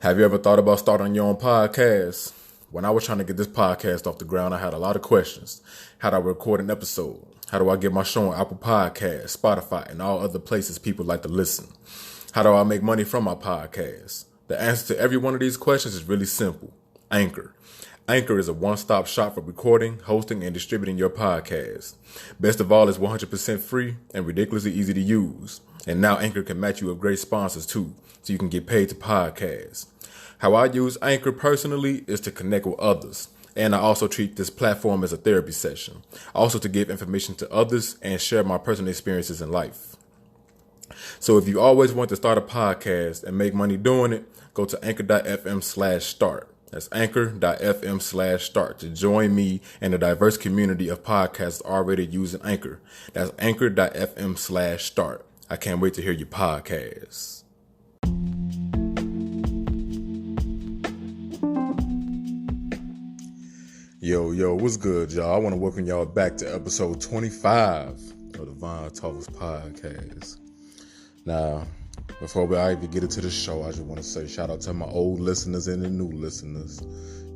Have you ever thought about starting your own podcast? When I was trying to get this podcast off the ground, I had a lot of questions. How do I record an episode? How do I get my show on Apple Podcasts, Spotify, and all other places people like to listen? How do I make money from my podcast? The answer to every one of these questions is really simple. Anchor. Anchor is a one-stop shop for recording, hosting, and distributing your podcast. Best of all, it's 100% free and ridiculously easy to use. And now Anchor can match you with great sponsors too, so you can get paid to podcast. How I use Anchor personally is to connect with others. And I also treat this platform as a therapy session. Also to give information to others and share my personal experiences in life. So if you always want to start a podcast and make money doing it, go to anchor.fm/start. That's anchor.fm/start to join me and a diverse community of podcasts already using Anchor. That's anchor.fm/start. I can't wait to hear your podcasts. Yo, what's good, y'all? I want to welcome y'all back to episode 25 of the Vine Talks podcast. Now, before I even get into the show, I just want to say shout out to my old listeners and the new listeners.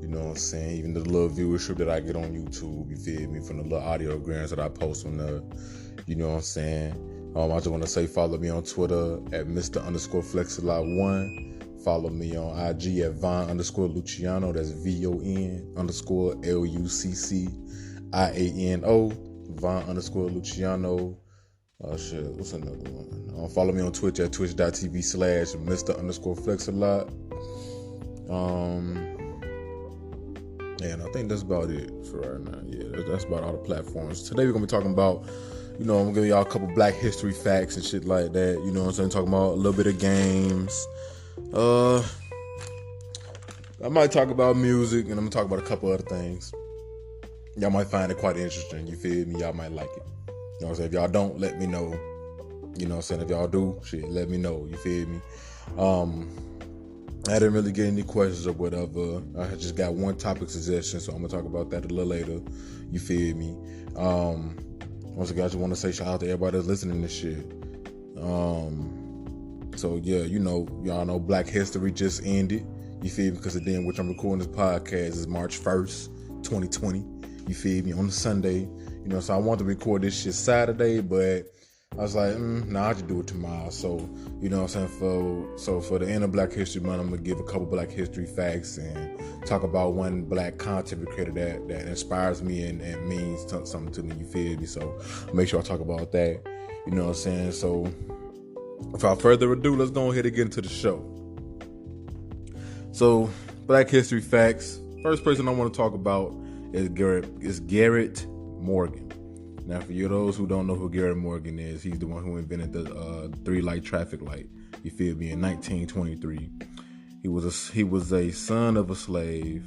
You know what I'm saying? Even the little viewership that I get on YouTube, you feel me? From the little audiograms that I post on the, you know what I'm saying? I just want to say follow me on Twitter at Mr_Flexalot1. Follow me on IG at Von_Luciano. That's VON_LUCCIANO. Von_Luciano. What's another one? Follow me on Twitch at twitch.tv/Mr_Flexalot. And I think that's about it for right now. Yeah, that's about all the platforms. Today we're going to be talking about, I'm going to give y'all a couple black history facts and shit like that. You know what I'm saying? Talking about a little bit of games. I might talk about music, and I'm going to talk about a couple other things. Y'all might find it quite interesting. You feel me? Y'all might like it. You know what I'm saying? If y'all don't, let me know. You know what I'm saying? If y'all do, let me know. You feel me? I didn't really get any questions or whatever. I just got one topic suggestion, so I'm going to talk about that a little later. You feel me? Once again, I just want to say shout out to everybody that's listening to this shit. So yeah, y'all know Black History just ended. You feel me? Because the day in which I'm recording this podcast is March 1st, 2020. You feel me? On a Sunday. So I wanted to record this shit Saturday, but I was like, I just do it tomorrow. So, you know what I'm saying? For the end of Black History Month, I'm going to give a couple Black History facts and talk about one black content creator that inspires me and means something to me. You feel me? So make sure I talk about that. You know what I'm saying? So without further ado, let's go ahead and get into the show. So, Black History facts. First person I want to talk about is Garrett Morgan. Now, for you those who don't know who Garrett Morgan is, he's the one who invented the 3-light traffic light. You feel me? In 1923, he was a son of a slave,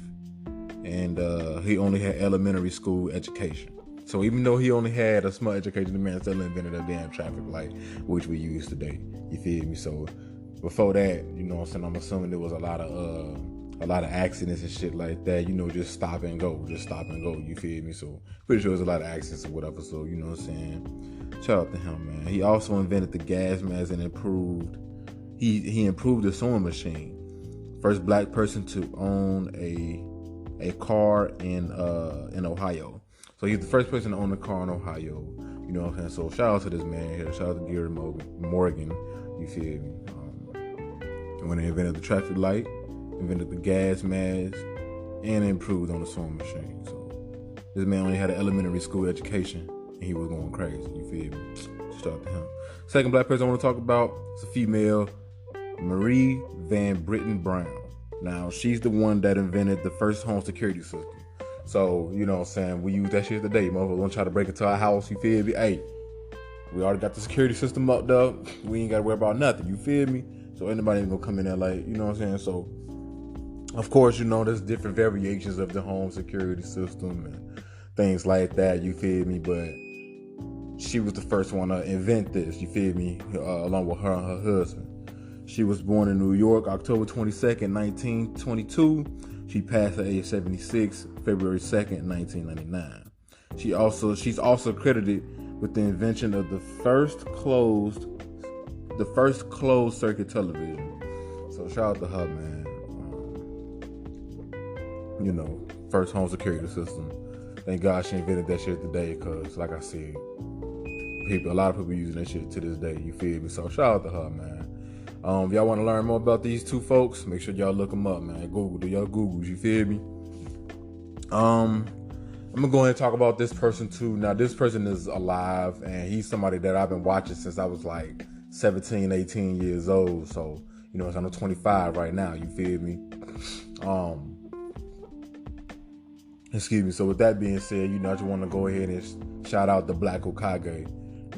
and he only had elementary school education. So even though he only had a small education, the man still invented a damn traffic light, which we use today. You feel me? So before that, you know what I'm saying, I'm assuming there was a lot of accidents and shit like that, just stop and go, you feel me? So pretty sure there's a lot of accidents or whatever, so you know what I'm saying, shout out to him, man. He also invented the gas mask and improved the sewing machine. First black person to own a car in Ohio. So he's the first person to own a car in Ohio. You know what I'm saying? So shout out to this man here. Shout out to Garrett Morgan. You feel me? When they invented the traffic light, invented the gas mask, and improved on the sewing machine. So this man only had an elementary school education, and he was going crazy. You feel me? Shout out to him. Second black person I want to talk about is a female, Marie Van Britten Brown. Now, she's the one that invented the first home security system. So, you know what I'm saying, we use that shit today. Motherfuckers want to try to break into our house, you feel me? Hey, we already got the security system up, though. We ain't got to worry about nothing, you feel me? So anybody ain't gonna come in there like, you know what I'm saying? So, of course, there's different variations of the home security system and things like that, you feel me? But she was the first one to invent this, you feel me? Along with her and her husband. She was born in New York, October 22nd, 1922. She passed at age 76, February 2nd, 1999. She's also credited with the invention of the first closed circuit television. So shout out to her, man. first home security system. Thank God she invented that shit today, because like I said, a lot of people using that shit to this day. You feel me? So shout out to her, man. If y'all want to learn more about these two folks, make sure y'all look them up, man. Do y'all Googles, you feel me? I'm gonna go ahead and talk about this person too. Now, this person is alive, and he's somebody that I've been watching since I was like 17, 18 years old. So, I'm 25 right now, you feel me? Excuse me. So with that being said, I just want to go ahead and shout out the Black Okage.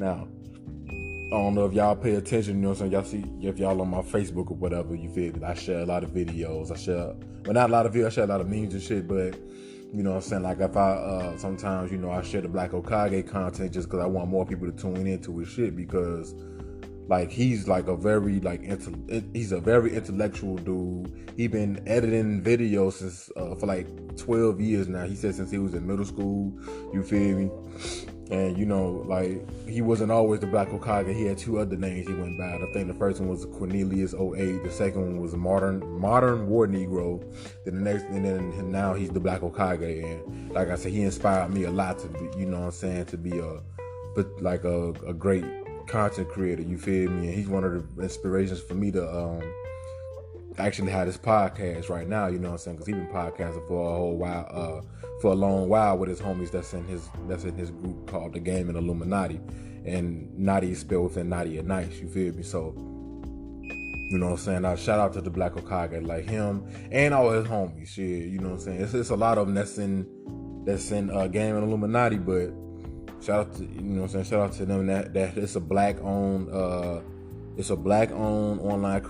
Now, I don't know if y'all pay attention, y'all see, if y'all on my Facebook or whatever, you feel me? I share a lot of videos. Not a lot of videos, I share a lot of memes and shit, but, like if I, sometimes, I share the Black Okage content just because I want more people to tune into his shit, because, like, he's like a very, he's a very intellectual dude. He been editing videos since, for like 12 years now. He said since he was in middle school, you feel me? And, he wasn't always the Black Okage. He had two other names he went by. I think the first one was Cornelius 08. The second one was Modern War Negro. Then and now he's the Black Okage. And like I said, he inspired me a lot to be, to be a great content creator. You feel me? And he's one of the inspirations for me to actually have this podcast right now. Because he's been podcasting for a whole while. For a long while with his homies that's in his group called the Game and Illuminati, and Naughty is spelled within Naughty and Nice, you feel me? So, I shout out to the Black Okage, like him and all his homies, shit, it's a lot of them that's in Game and Illuminati, but shout out to shout out to them that it's a black owned online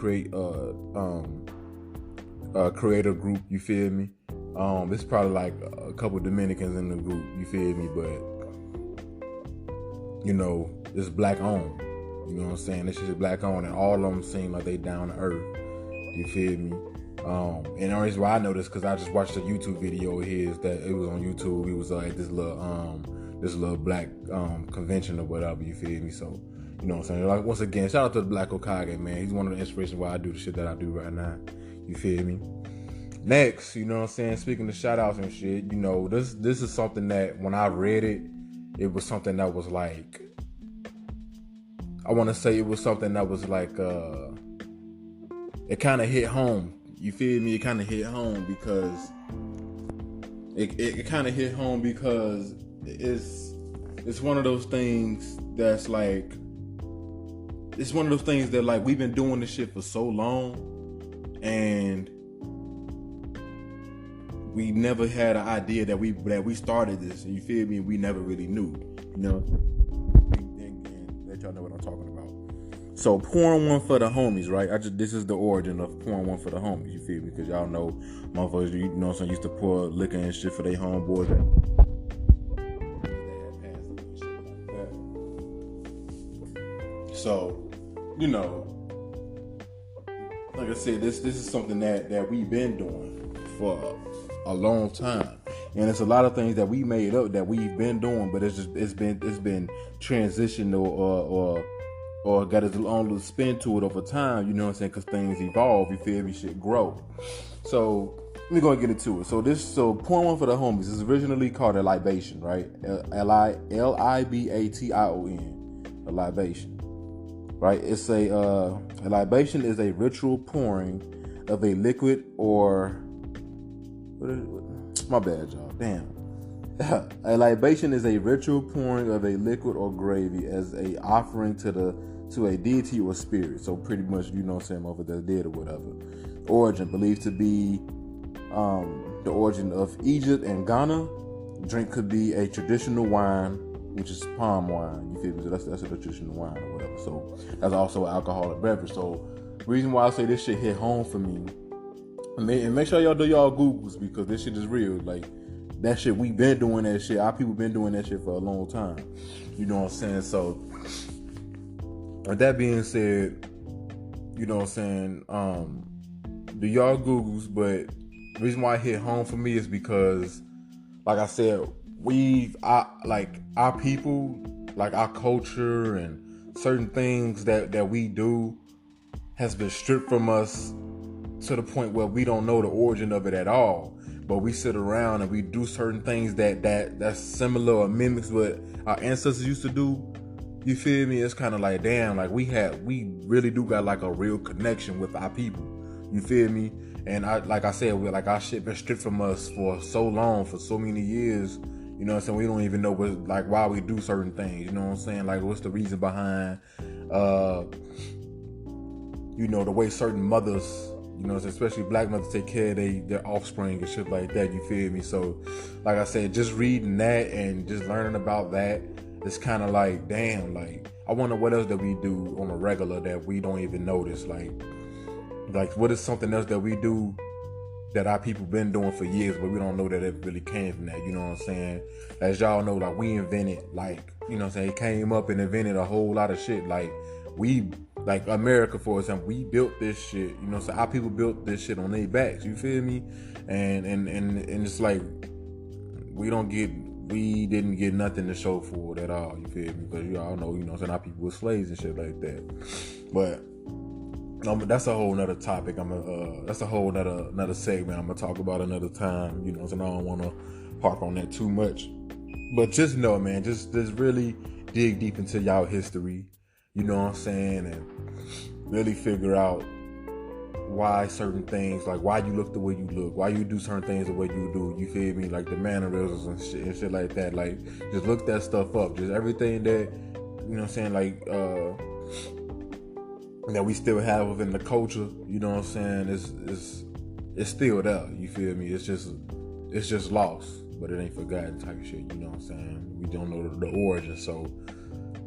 creator group, you feel me? It's probably like a couple Dominicans in the group, you feel me? But, it's black owned. This shit is black owned, and all of them seem like they down to earth. You feel me? And the reason why I know this, because I just watched a YouTube video of his that it was on YouTube. He was like this little black convention or whatever, you feel me? So, like, once again, shout out to the Black Okage, man. He's one of the inspirations why I do the shit that I do right now. You feel me? Next, speaking of shout outs and shit, this is something that when I read it, it was something that was like, I want to say it was something that was like, it kind of hit home. You feel me? It kind of hit home because it kind of hit home because it's one of those things that's like, it's one of those things that, like, we've been doing this shit for so long, and we never had an idea that we started this. You feel me? We never really knew. And let y'all know what I'm talking about. So, pouring one for the homies, right? This is the origin of pouring one for the homies. You feel me? Because y'all know, motherfuckers, used to pour liquor and shit for their homeboys. So, like I said, this is something that we've been doing for a long time, and it's a lot of things that we made up that we've been doing, but it's been transitioned or got its own little spin to it over time. Because things evolve. You feel me? Shit grow. So let me go and get into it. So pouring one for the homies is originally called a libation, right? Libation, a libation. Right, it's a libation is a ritual pouring of a liquid or my bad, y'all. Damn. A libation is a ritual pouring of a liquid or gravy as a offering to a deity or spirit. So pretty much, over that's dead or whatever. Origin believed to be the origin of Egypt and Ghana. Drink could be a traditional wine, which is palm wine. You feel me? So that's a traditional wine or whatever. So that's also an alcoholic beverage. So reason why I say this shit hit home for me, and make sure y'all do y'all Googles, because this shit is real. Like, that shit, we been doing that shit. Our people been doing that shit for a long time. You know what I'm saying? So with that being said, do y'all Googles. But the reason why it hit home for me is because, like I said, our people, like our culture and certain things that we do has been stripped from us to the point where we don't know the origin of it at all. but we sit around and we do certain things that's similar or mimics what our ancestors used to do. You feel me? It's kind of like, damn, like we really do got like a real connection with our people. You feel me? And like I said, like our shit been stripped from us for so long, for so many years. You know what I'm saying? We don't even know why we do certain things. You know what I'm saying? Like, what's the reason behind, the way certain mothers, especially black mothers, take care of their offspring and shit like that. You feel me? So, like I said, just reading that and just learning about that, it's kind of like, damn, like, I wonder what else that we do on a regular that we don't even notice. Like what is something else that we do that our people been doing for years, but we don't know that it really came from that, you know what I'm saying? As y'all know, like, we invented, like, you know what I'm saying, it came up and invented a whole lot of shit. Like America, for example, we built this shit, you know what I'm saying? Our people built this shit on their backs, you feel me? And it's like, we didn't get nothing to show for it at all, you feel me? Because you all know, you know what I'm saying, our people were slaves and shit like that. But that's a whole nother topic. That's a whole another segment I'm gonna talk about another time. You know, so I don't want to harp on that too much. But just know, man, just really dig deep into y'all history. You know what I'm saying, and really figure out why certain things, like why you look the way you look, why you do certain things the way you do. You feel me? Like the mannerisms and shit like that. Like, just look that stuff up. Just everything that, you know what I'm saying, like that we still have within the culture, you know what I'm saying, it's still there, you feel me? It's just lost, but it ain't forgotten type of shit, you know what I'm saying? We don't know the origin, so,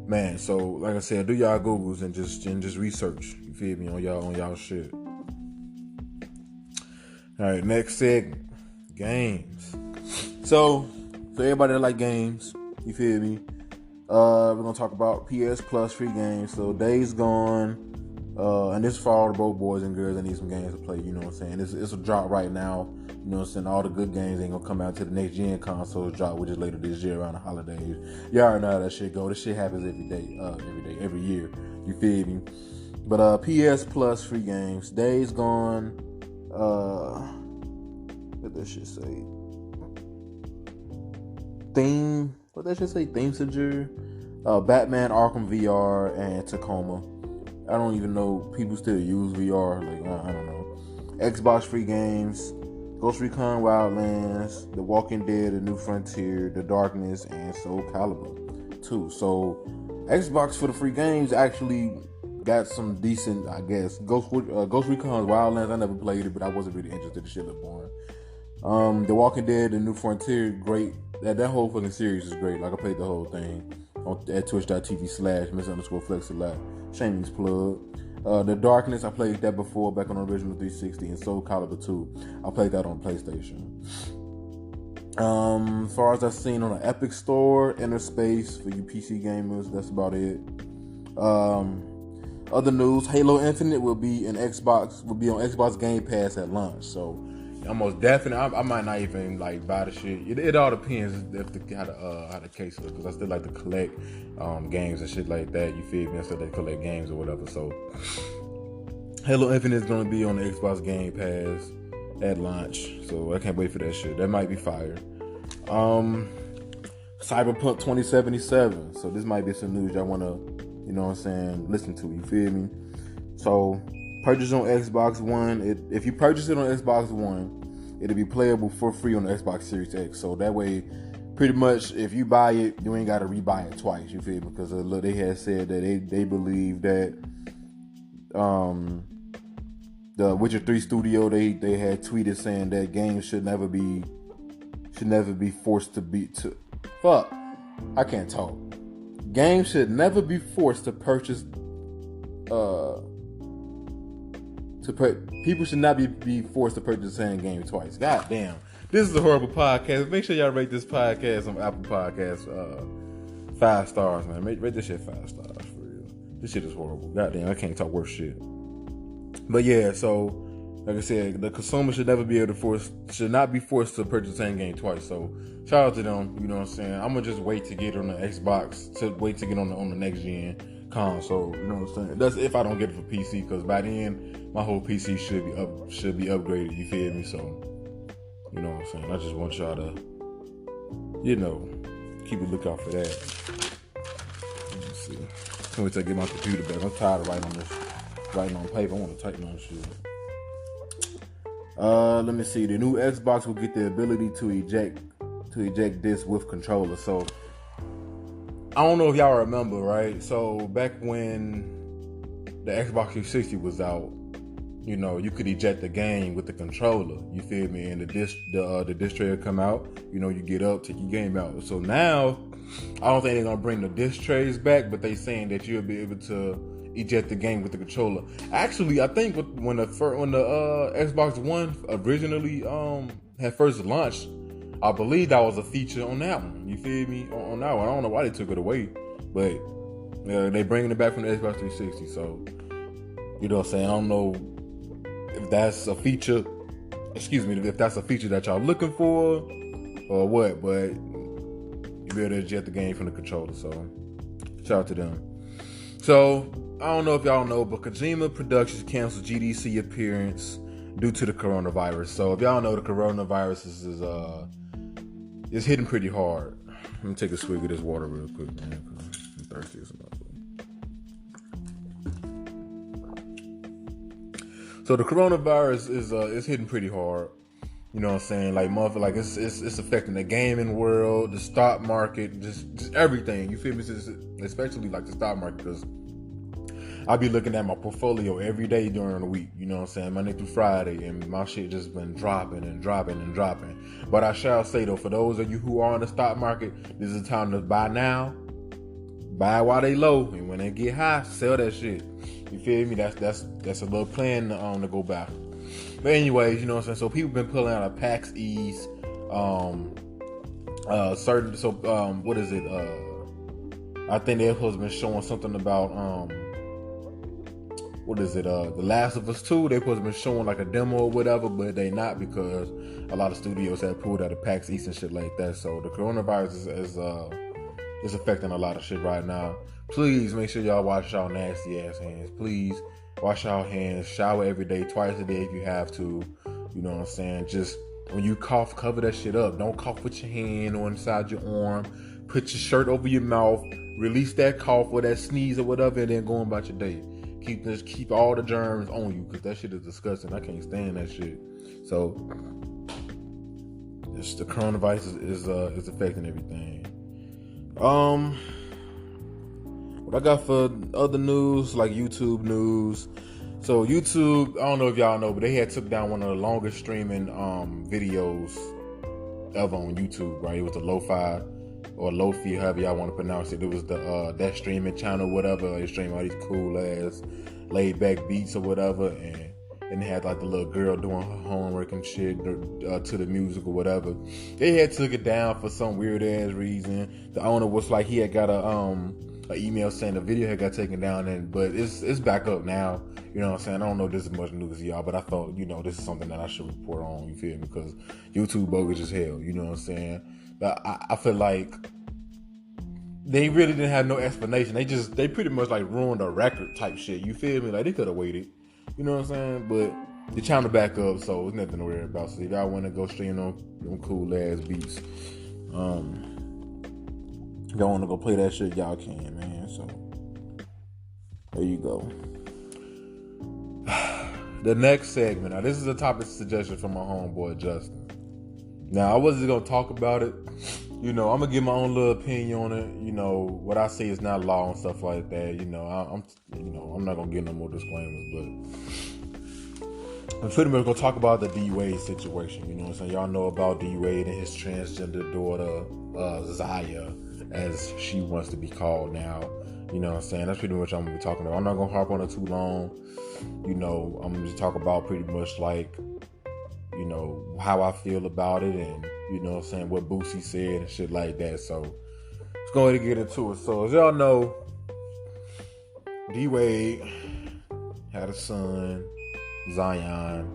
man, so, like I said, do y'all Googles and just research, you feel me, on y'all shit. Alright, next segment, games. So everybody that like games, you feel me, we're gonna talk about PS Plus free games. So Days Gone, and this is for all the both boys and girls that need some games to play, you know what I'm saying? It's a drop right now, you know what I'm saying? All the good games ain't gonna come out till the next gen consoles drop, which is later this year around the holidays. Y'all already know how that shit go. This shit happens every year. You feel me? But PS Plus free games. Days Gone, what that shit say? What that shit say? Themesinger, Batman Arkham VR, and Tacoma. I don't even know people still use VR. Like, I don't know. Xbox free games: Ghost Recon Wildlands, The Walking Dead: A New Frontier, The Darkness, and Soul Calibur 2. So Xbox for the free games actually got some decent, I guess. Ghost Recon Wildlands, I never played it, but I wasn't really interested. The shit looked boring. The Walking Dead: A New Frontier, great. That whole fucking series is great. Like, I played the whole thing at twitch.tv/Miss_Flex a lot. Shameless plug. The Darkness, I played that before back on the original 360, and Soul Calibur 2. I played that on PlayStation. As far as I've seen on the Epic Store, Inner Space for you PC gamers, that's about it. Other news: Halo Infinite will be on Xbox Game Pass at launch. So almost definitely, I might not even like buy the shit. It all depends how the case is, because I still like to collect games and shit like that. You feel me? I still like to collect games or whatever. So Halo Infinite is gonna be on the Xbox Game Pass at launch. So I can't wait for that shit. That might be fire. Cyberpunk 2077. So this might be some news y'all wanna, you know what I'm saying, listen to. You feel me? So purchase on Xbox One. If you purchase it on Xbox One, it'll be playable for free on the Xbox Series X. So that way, pretty much, if you buy it, you ain't got to rebuy it twice. You feel me? Because they had said that they believe that the Witcher 3 studio, they had tweeted saying that games should never be forced to be to. Fuck, I can't talk. Games should never be forced to purchase. People should not be forced to purchase the same game twice. God damn. This is a horrible podcast. Make sure y'all rate this podcast on Apple Podcasts 5 stars, man. Rate this shit 5 stars, for real. This shit is horrible. God damn, I can't talk worse shit. But yeah, so like I said, the consumer should not be forced to purchase the same game twice. So shout out to them, you know what I'm saying? I'm gonna just wait to get on the Xbox, to wait to get on the next gen console, you know what I'm saying? That's if I don't get it for PC, because by then my whole PC should be upgraded, you feel me? So You know what I'm saying? I just want y'all to, keep a lookout for that. Let me see. Can't wait till I get my computer back. I'm tired of writing on paper. I want to type on shit. Let me see. The new Xbox will get the ability to eject disc with controller. So I don't know if y'all remember, right? So back when the Xbox 360 was out, you could eject the game with the controller. You feel me? And the disc tray will come out. You get up, take your game out. So now, I don't think they're gonna bring the disc trays back, but they saying that you'll be able to eject the game with the controller. Actually, I think when the Xbox One originally had first launched, I believe that was a feature on that one. You feel me? On that one, I don't know why they took it away, but they bringing it back from the Xbox 360. So you know what I'm saying? I don't know if that's a feature. Excuse me, if that's a feature that y'all looking for or what, but you be able to eject the game from the controller. So shout out to them. So I don't know if y'all know, but Kojima Productions canceled GDC appearance due to the coronavirus. So if y'all know, the coronavirus is hitting pretty hard. Let me take a swig of this water real quick, man, because I'm thirsty as a So the coronavirus is hitting pretty hard. You know what I'm saying? Like it's affecting the gaming world, the stock market, just everything. You feel me? Especially like the stock market, because I be looking at my portfolio every day during the week. You know what I'm saying? Monday through Friday, and my shit just been dropping and dropping and dropping. But I shall say though, for those of you who are in the stock market, this is the time to buy now. Buy while they low, and when they get high, sell that shit. You feel me? That's a little plan to go back. But anyways, you know what I'm saying? So people been pulling out of PAX East, what is it? I think they're supposed to been showing something about what is it? The Last of Us 2. They're supposed to been showing like a demo or whatever, but they not, because a lot of studios have pulled out of PAX East and shit like that. So the coronavirus is affecting a lot of shit right now. Please make sure y'all wash y'all nasty ass hands. Please wash y'all hands. Shower every day, twice a day if you have to. You know what I'm saying? Just when you cough, cover that shit up. Don't cough with your hand or inside your arm. Put your shirt over your mouth. Release that cough or that sneeze or whatever, and then go on about your day. Keep all the germs on you, because that shit is disgusting. I can't stand that shit. So the coronavirus is affecting everything. What I got for other news, like YouTube news. So YouTube, I don't know if y'all know, but they had took down one of the longest streaming videos ever on YouTube, right? It was the lo-fi or lo-fi, however y'all want to pronounce it. It was the that streaming channel, whatever. They stream all these cool ass laid back beats or whatever, and they had like the little girl doing her homework and shit to the music or whatever. They had took it down for some weird ass reason. The owner was like, he had got an email saying the video had got taken down, but it's back up now. You know what I'm saying? I don't know if this is much news to y'all, but I thought, this is something that I should report on. You feel me? Because YouTube bogus as hell. You know what I'm saying? But I feel like they really didn't have no explanation. They pretty much like ruined a record type shit. You feel me? Like they could have waited. You know what I'm saying? But the channel back up, so there's nothing to worry about. So if y'all want to go stream on them cool ass beats, y'all want to go play that shit, y'all can, man. So there you go. The next segment. Now this is a topic suggestion from my homeboy Justin. Now I wasn't gonna talk about it. I'm gonna give my own little opinion on it. What I say is not law and stuff like that. I'm not gonna give no more disclaimers, but I'm pretty much gonna talk about the D Wade situation. You know what I'm saying? Y'all know about D Wade and his transgender daughter, Zaya, as she wants to be called now. You know what I'm saying? That's pretty much what I'm gonna be talking about. I'm not gonna harp on it too long. I'm gonna just talk about pretty much like, how I feel about it, and what I'm saying, what Boosie said and shit like that. So let's go ahead and get into it. So as y'all know, D Wade had a son, Zion.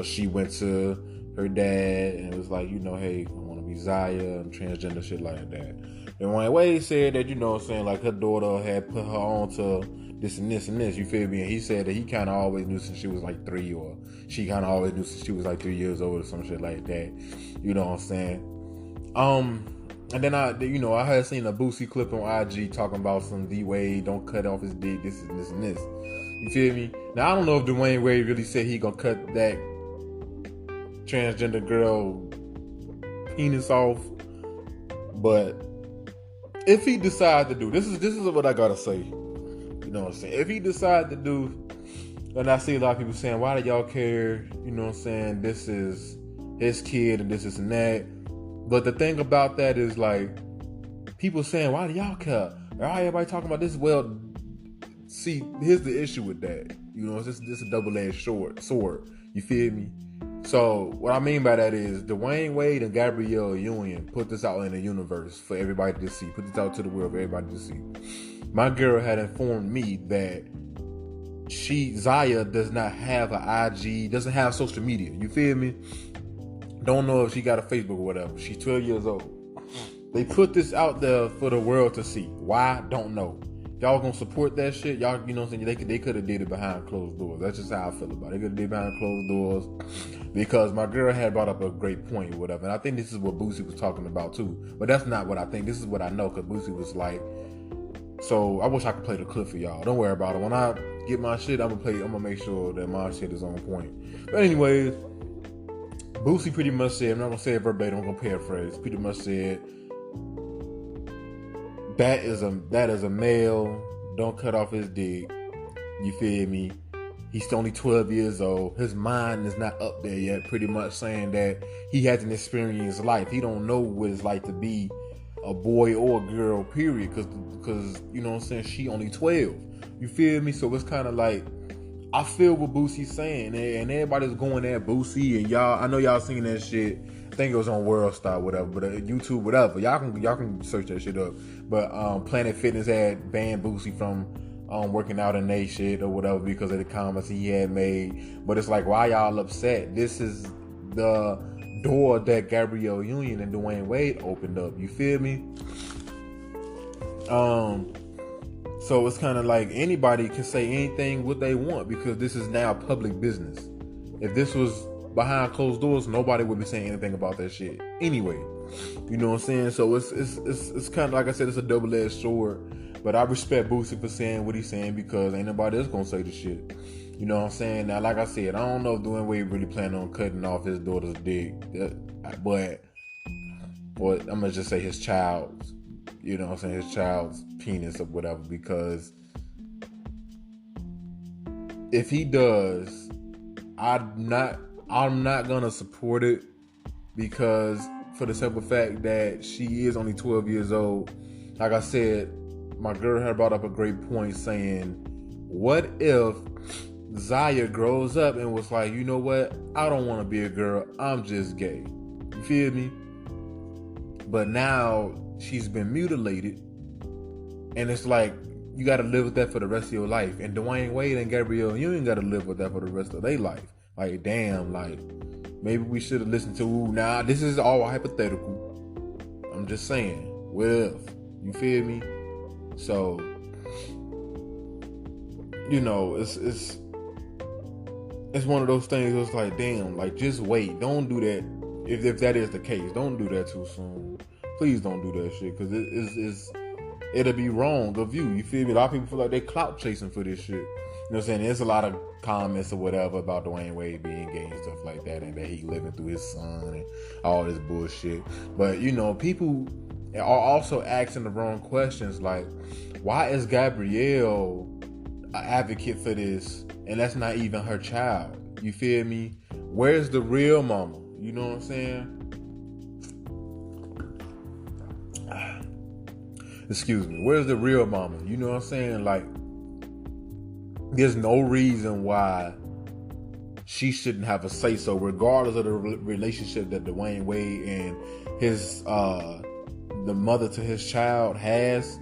She went to her dad and it was like, hey, I want to be Zaya, I'm transgender, shit like that. And Wayne Wade said that, like her daughter had put her on to this and this and this, you feel me? And he said that he kind of always knew since she was like 3, or she kind of always knew since she was like 3 years old or some shit like that. You know what I'm saying? And then I had seen a Boosie clip on IG talking about some D-Wade, don't cut off his dick, this and this and this. You feel me? Now, I don't know if Dwayne Wade really said he gonna cut that transgender girl penis off, but if he decides to do, this is what I gotta say. You know what I'm saying? If he decides to do, and I see a lot of people saying, why do y'all care? You know what I'm saying? This is his kid and this and that. But the thing about that is, like, people saying, why do y'all care? Why everybody talking about this? Well, see, here's the issue with that. You know, this is a double-edged sword. You feel me? So what I mean by that is Dwayne Wade and Gabrielle Union put this out in the universe for everybody to see. Put this out to the world for everybody to see. My girl had informed me that Zaya does not have an IG, doesn't have social media. You feel me? Don't know if she got a Facebook or whatever. She's 12 years old. They put this out there for the world to see. Why? Don't know. Y'all gonna support that shit? Y'all, you know what I'm saying? They could have did it behind closed doors. That's just how I feel about it. They could have did it behind closed doors because my girl had brought up a great point or whatever. And I think this is what Boosie was talking about too. But that's not what I think. This is what I know, because Boosie was like, so I wish I could play the clip for y'all. Don't worry about it. When I get my shit, I'm gonna make sure that my shit is on point. But anyways, Boosie pretty much said, I'm not gonna say it verbatim, I'm gonna paraphrase. Pretty much said, that is a male, don't cut off his dick. You feel me? He's only 12 years old. His mind is not up there yet. Pretty much saying that he hasn't experienced life. He don't know what it's like to be a boy or a girl, period. Because you know what I'm saying, she only 12. You feel me? So it's kind of like, I feel what Boosie's saying, and everybody's going at Boosie, and y'all, I know y'all seen that shit. I think it was on World Star, whatever, but YouTube, whatever. Y'all can search that shit up. But Planet Fitness had banned Boosie from working out in they shit or whatever because of the comments he had made. But it's like, why y'all upset? This is the door that Gabrielle Union and Dwayne Wade opened up. You feel me? So it's kind of like anybody can say anything what they want because this is now public business. If this was behind closed doors, nobody would be saying anything about that shit anyway. You know what I'm saying? So it's kind of like I said, it's a double-edged sword. But I respect Boosie for saying what he's saying because ain't nobody else gonna say the shit. You know what I'm saying? Now, like I said, I don't know if Dwayne Wade really planning on cutting off his daughter's dick, but I'm gonna just say his child's. You know what I'm saying? His child's penis or whatever, because if he does, I'm not gonna support it, because for the simple fact that she is only 12 years old. Like I said, my girl had brought up a great point saying, what if Zaya grows up and was like, you know what? I don't want to be a girl. I'm just gay. You feel me? But now she's been mutilated, and it's like you got to live with that for the rest of your life. And Dwayne Wade and Gabrielle Union got to live with that for the rest of their life. Like, damn, like maybe we should have listened to. Now this is all hypothetical. I'm just saying, what if? You feel me? So, you know, it's one of those things. It's like, damn, like just wait. Don't do that. If that is the case, don't do that too soon. Please don't do that shit, because it'll be wrong of you. You feel me? A lot of people feel like they clout chasing for this shit. You know what I'm saying? There's a lot of comments or whatever about Dwayne Wade being gay and stuff like that, and that he living through his son and all this bullshit. But, you know, people are also asking the wrong questions, like, why is Gabrielle an advocate for this and that's not even her child? You feel me? Where's the real mama? You know what I'm saying? Excuse me. Where's the real mama? You know what I'm saying? Like, there's no reason why she shouldn't have a say-so, regardless of the relationship that Dwayne Wade and his the mother to his child has.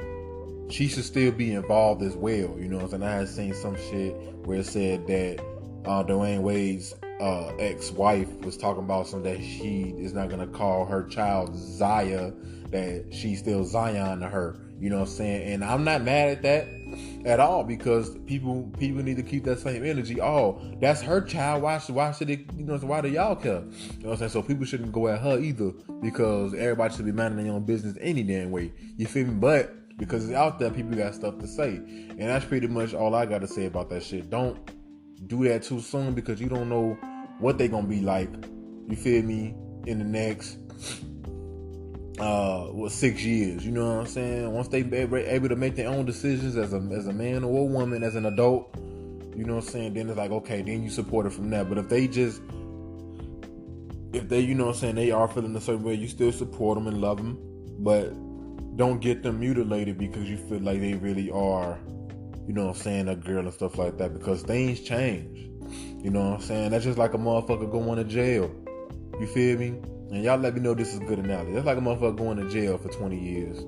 She should still be involved as well. You know what I'm saying? I had seen some shit where it said that Dwayne Wade's ex-wife was talking about something, that she is not gonna call her child Zaya, that she's still Zion to her. You know what I'm saying? And I'm not mad at that. at all, because people need to keep that same energy. Oh, that's her child. Why should it? Why do y'all care? You know what I'm saying? So people shouldn't go at her either, because everybody should be minding their own business any damn way. You feel me? But because it's out there, people got stuff to say, and that's pretty much all I got to say about that shit. Don't do that too soon, because you don't know what they gonna be like. You feel me? In the next 6 years, you know what I'm saying? Once they able to make their own decisions as a man or a woman, as an adult, you know what I'm saying? Then it's like, okay, then you support it from that. But if they, you know what I'm saying, they are feeling a certain way, you still support them and love them, but don't get them mutilated because you feel like they really are, you know what I'm saying, a girl and stuff like that, because things change. You know what I'm saying? That's just like a motherfucker going to jail. You feel me? And y'all let me know this is a good analogy. That's like a motherfucker going to jail for 20 years.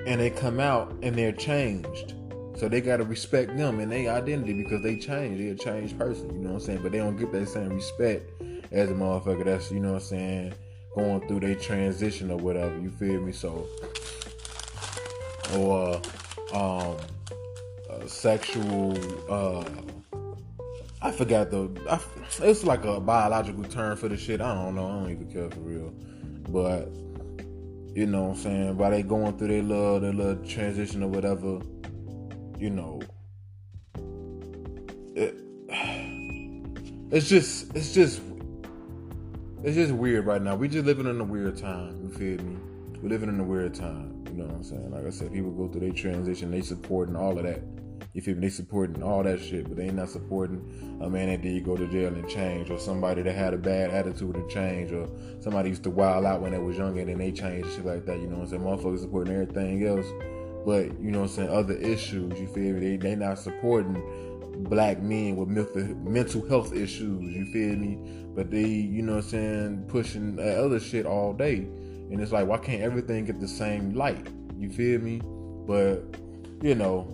And they come out and they're changed. So they got to respect them and their identity, because they change. They're a changed person. You know what I'm saying? But they don't get that same respect as a motherfucker that's, you know what I'm saying, going through their transition or whatever. You feel me? So, or sexual, I forgot it's like a biological term for the shit. I don't know. I don't even care for real. But, you know what I'm saying, while they going through their little transition or whatever, you know, it's just weird right now. We just living in a weird time. You feel me? We're living in a weird time. You know what I'm saying? Like I said, people go through their transition, they supporting all of that. You feel me? They supporting all that shit, but they ain't not supporting a man that did go to jail and change, or somebody that had a bad attitude and change, or somebody used to wild out when they was younger and then they changed and shit like that. You know what I'm saying? Motherfuckers supporting everything else, but you know what I'm saying, other issues. You feel me? They not supporting black men with mental health issues. You feel me? But they, you know what I'm saying, pushing other shit all day, and it's like, why can't everything get the same light? You feel me? But you know,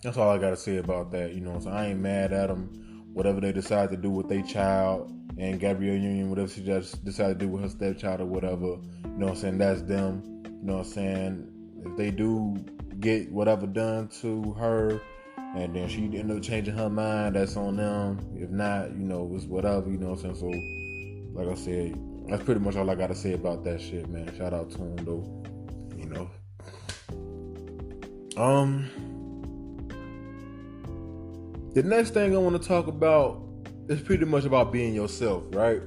that's all I gotta say about that. You know what I'm saying? I ain't mad at them. Whatever they decide to do with their child, and Gabrielle Union, whatever she just decided to do with her stepchild or whatever, you know what I'm saying, that's them. You know what I'm saying? If they do get whatever done to her, and then she ended up changing her mind, that's on them. If not, you know, it's whatever, you know what I'm saying? So, like I said, that's pretty much all I gotta say about that shit, man. Shout out to him, though. You know. The next thing I want to talk about is pretty much about being yourself, right?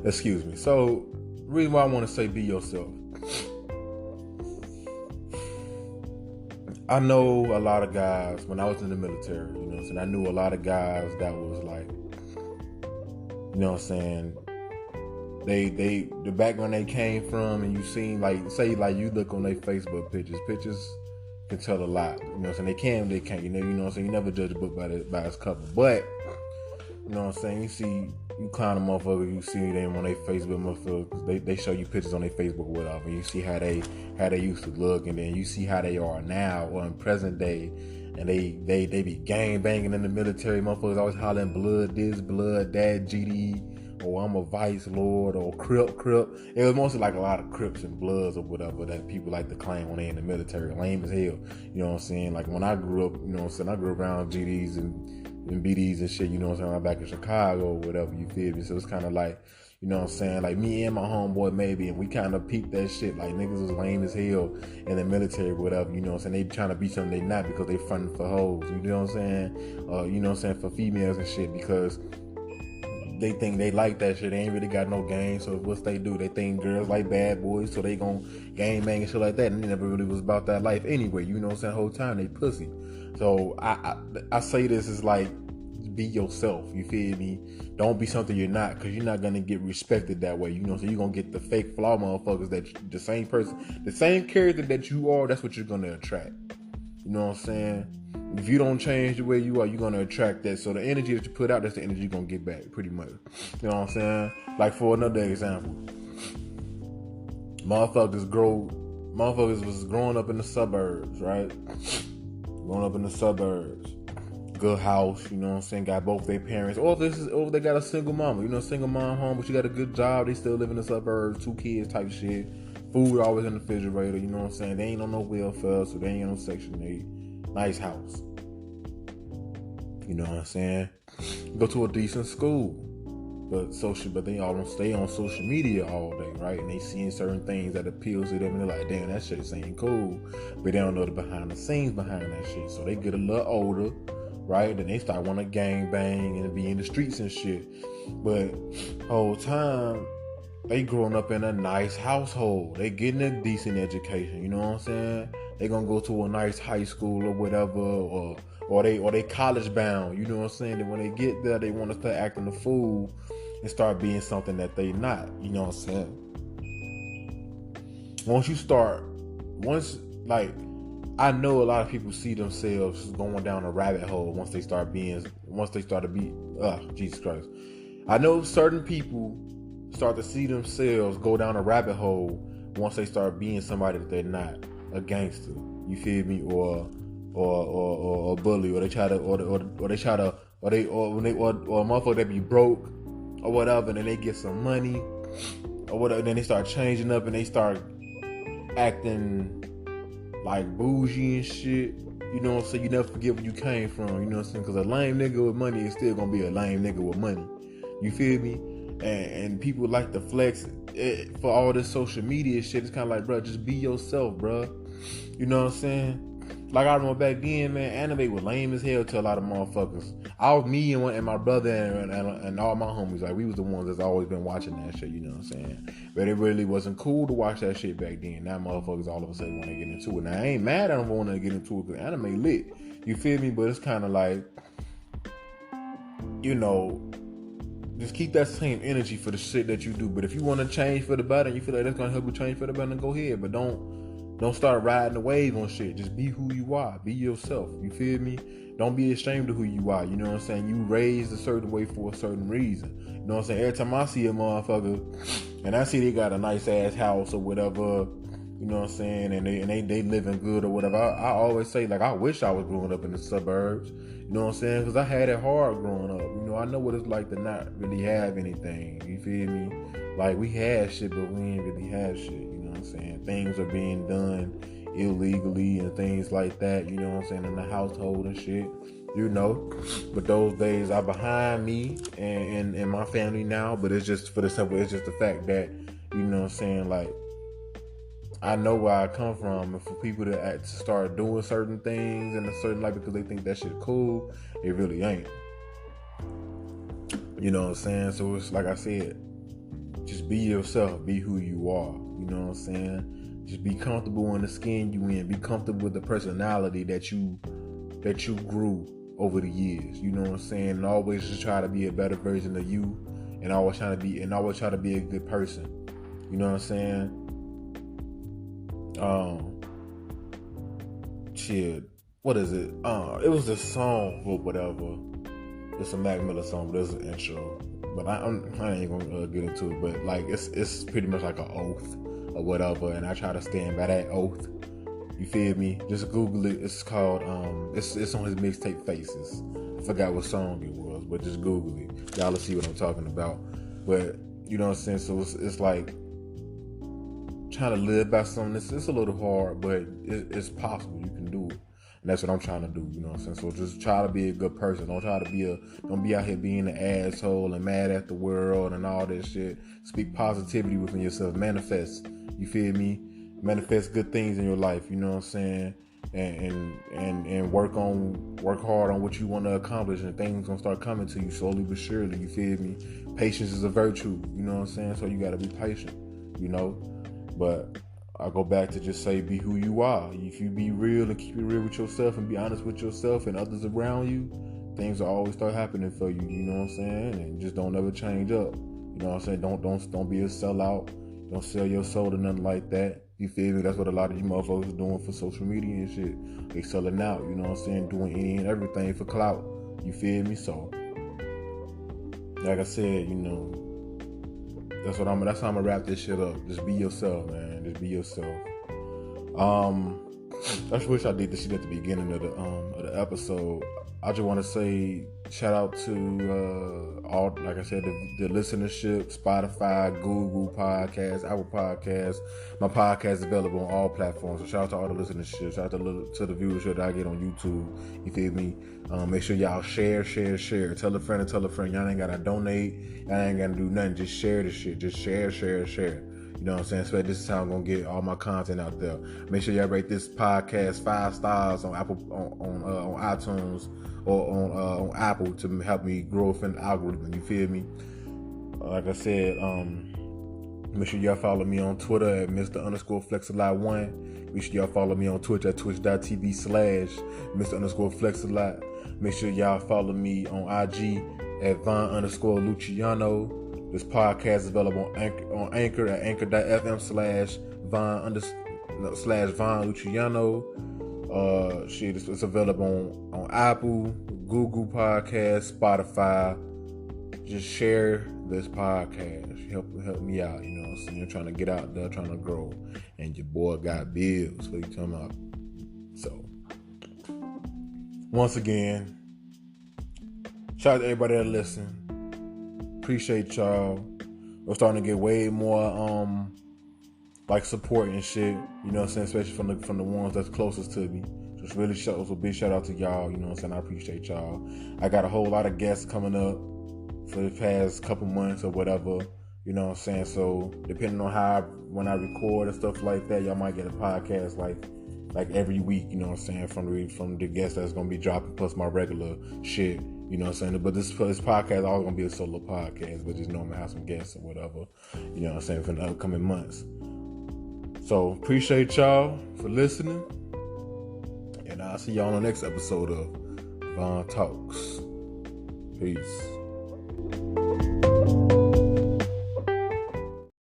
Excuse me. So, the reason why I want to say be yourself. I know a lot of guys, when I was in the military, you know what I'm saying, I knew a lot of guys that was like, you know what I'm saying, the background they came from, and you seen, like, say, like, you look on their Facebook pictures can tell a lot. You know what I'm saying? They can't. You know what I'm saying? You never judge a book by its cover. But, you know what I'm saying? You clown a motherfucker, you see them on their Facebook, motherfuckers. They show you pictures on their Facebook or whatever. You see how they used to look, and then you see how they are now or in present day. And they be gang banging in the military. Motherfuckers always hollering blood this, blood that, GD. Or I'm a vice lord, or Crip. It was mostly like a lot of Crips and Bloods or whatever that people like to claim when they in the military. Lame as hell. You know what I'm saying? Like when I grew up, you know what I'm saying, I grew around GDs and BDs and shit, you know what I'm saying, I'm back in Chicago or whatever, you feel me? So it's kind of like, you know what I'm saying, like me and my homeboy maybe, and we kind of peeped that shit, like niggas was lame as hell in the military or whatever, you know what I'm saying, they trying to be something they not because they fronting for hoes, you know what I'm saying, you know what I'm saying, for females and shit, because they think they like that shit. They ain't really got no game. So what's they do? They think girls like bad boys, so they gon' gang bang and shit like that. And they never really was about that life anyway. You know what I'm saying? The whole time they pussy. So I say this is like, be yourself. You feel me? Don't be something you're not, because you're not gonna get respected that way. You know, so you're gonna get the fake flaw motherfuckers that the same person, the same character that you are. That's what you're gonna attract. You know what I'm saying? If you don't change the way you are, you're going to attract that. So the energy that you put out, that's the energy you're going to get back, pretty much. You know what I'm saying? Like, for another example, motherfuckers was growing up in the suburbs, right? Growing up in the suburbs. good house, you know what I'm saying, got both their parents, or they got a single mama, you know, single mom home, but she got a good job, they still live in the suburbs, 2 kids type shit, food always in the refrigerator, you know what I'm saying, they ain't on no welfare, so they ain't on no Section 8, nice house, you know what I'm saying, go to a decent school, but they all don't stay on social media all day, right? And they seeing certain things that appeals to them, and they're like, damn, that shit ain't cool. But they don't know the behind the scenes behind that shit. So they get a little older, right? Then they start wanting to gang bang and be in the streets and shit. But whole time they growing up in a nice household. They getting a decent education, you know what I'm saying? They gonna go to a nice high school or whatever, or they college bound, you know what I'm saying? And when they get there, they want to start acting a fool and start being something that they not, you know what I'm saying? I know a lot of people see themselves going down a rabbit hole once they start to be, Jesus Christ. I know certain people start to see themselves go down a rabbit hole once they start being somebody that they're not, a gangster, you feel me, or a bully, or a motherfucker that be broke or whatever, and then they get some money or whatever, and then they start changing up and they start acting like bougie and shit, you know what I'm saying? You never forget where you came from, you know what I'm saying? Because a lame nigga with money is still gonna be a lame nigga with money, you feel me? And people like to flex for all this social media shit. It's kind of like, bro, just be yourself, bro, you know what I'm saying? Like, I remember back then, man, anime was lame as hell to a lot of motherfuckers. Me and my brother and all my homies, like, we was the ones that's always been watching that shit, you know what I'm saying? But it really wasn't cool to watch that shit back then. Now motherfuckers all of a sudden want to get into it. Now, I ain't mad at them wanting to get into it because anime lit. You feel me? But it's kind of like, you know, just keep that same energy for the shit that you do. But if you want to change for the better and you feel like that's going to help you change for the better, then go ahead. But don't start riding the wave on shit. Just be who you are. Be yourself. You feel me? Don't be ashamed of who you are. You know what I'm saying? You raised a certain way for a certain reason. You know what I'm saying? Every time I see a motherfucker and I see they got a nice ass house or whatever, you know what I'm saying, and they living good or whatever, I always say, like, I wish I was growing up in the suburbs. You know what I'm saying? Because I had it hard growing up. You know, I know what it's like to not really have anything. You feel me? Like, we had shit, but we ain't really have shit. You know what I'm saying? Things are being done illegally and things like that, you know what I'm saying, in the household and shit, you know. But those days are behind me and my family now. But it's just for the simple, it's just the fact that, you know what I'm saying, like, I know where I come from, and for people to start doing certain things in a certain light because they think that shit cool, it really ain't. You know what I'm saying? So it's like I said, just be yourself, be who you are. You know what I'm saying? Just be comfortable in the skin you in. Be comfortable with the personality that you grew over the years. You know what I'm saying? And always just try to be a better version of you, and always try to be a good person. You know what I'm saying? Shit, what is it? It was this song or whatever. It's a Mac Miller song, but there's an intro. But I ain't gonna get into it. But like, it's pretty much like an oath or whatever, and I try to stand by that oath. You feel me? Just Google it. It's called it's on his mixtape Faces. I forgot what song it was, but just Google it. Y'all will see what I'm talking about. But you know what I'm saying? So it's like trying to live by something. It's a little hard, but it's possible. You can do it. And that's what I'm trying to do, you know what I'm saying? So just try to be a good person. Don't be out here being an asshole and mad at the world and all this shit. Speak positivity within yourself. Manifest. You feel me? Manifest good things in your life, you know what I'm saying? And work hard on what you want to accomplish, and things gonna start coming to you slowly but surely, you feel me? Patience is a virtue, you know what I'm saying? So you gotta be patient, you know? But I go back to just say, be who you are. If you be real and keep it real with yourself and be honest with yourself and others around you, things will always start happening for you. You know what I'm saying? And just don't ever change up. You know what I'm saying? Don't be a sellout. Don't sell your soul to nothing like that. You feel me? That's what a lot of you motherfuckers are doing for social media and shit. They selling out. You know what I'm saying? Doing any and everything for clout. You feel me? So, like I said, you know, that's how I'm gonna wrap this shit up. Just be yourself, man. Just be yourself. I just wish I did this shit at the beginning of the episode. I just want to say shout out to all, like I said, the listenership, Spotify, Google Podcasts, Apple Podcasts. My podcast is available on all platforms. So shout out to all the listenership. Shout out to the viewership that I get on YouTube. You feel me? Make sure y'all share. Tell a friend and tell a friend. Y'all ain't gotta donate. Y'all ain't gotta do nothing. Just share the shit. Just share. You know what I'm saying? So this is how I'm gonna get all my content out there. Make sure y'all rate this podcast 5 stars on Apple, on iTunes, or on Apple to help me grow within the algorithm. You feel me? Like I said, make sure y'all follow me on Twitter at Mr_Flexalot1. Make sure y'all follow me on Twitch at twitch.tv/Mr_Flexalot. Make sure y'all follow me on IG at Von_Luciano. This podcast is available on Anchor at anchor.fm/Von Luciano. It's available on Apple, Google Podcasts, Spotify. Just share this podcast. Help me out. You know what I'm saying? You're trying to get out there, trying to grow. And your boy got bills. What you talking about? So, once again, shout out to everybody that listen. Appreciate y'all. We're starting to get way more support and shit. You know what I'm saying? Especially from the ones that's closest to me. Just really big shout out to y'all. You know what I'm saying? I appreciate y'all. I got a whole lot of guests coming up for the past couple months or whatever. You know what I'm saying? So depending on when I record and stuff like that, y'all might get a podcast like every week. You know what I'm saying? From the guests that's gonna be dropping plus my regular shit. You know what I'm saying? But this podcast is always going to be a solo podcast, but just normally have some guests or whatever, you know what I'm saying, for the upcoming months. So, appreciate y'all for listening. And I'll see y'all on the next episode of Von Talks. Peace.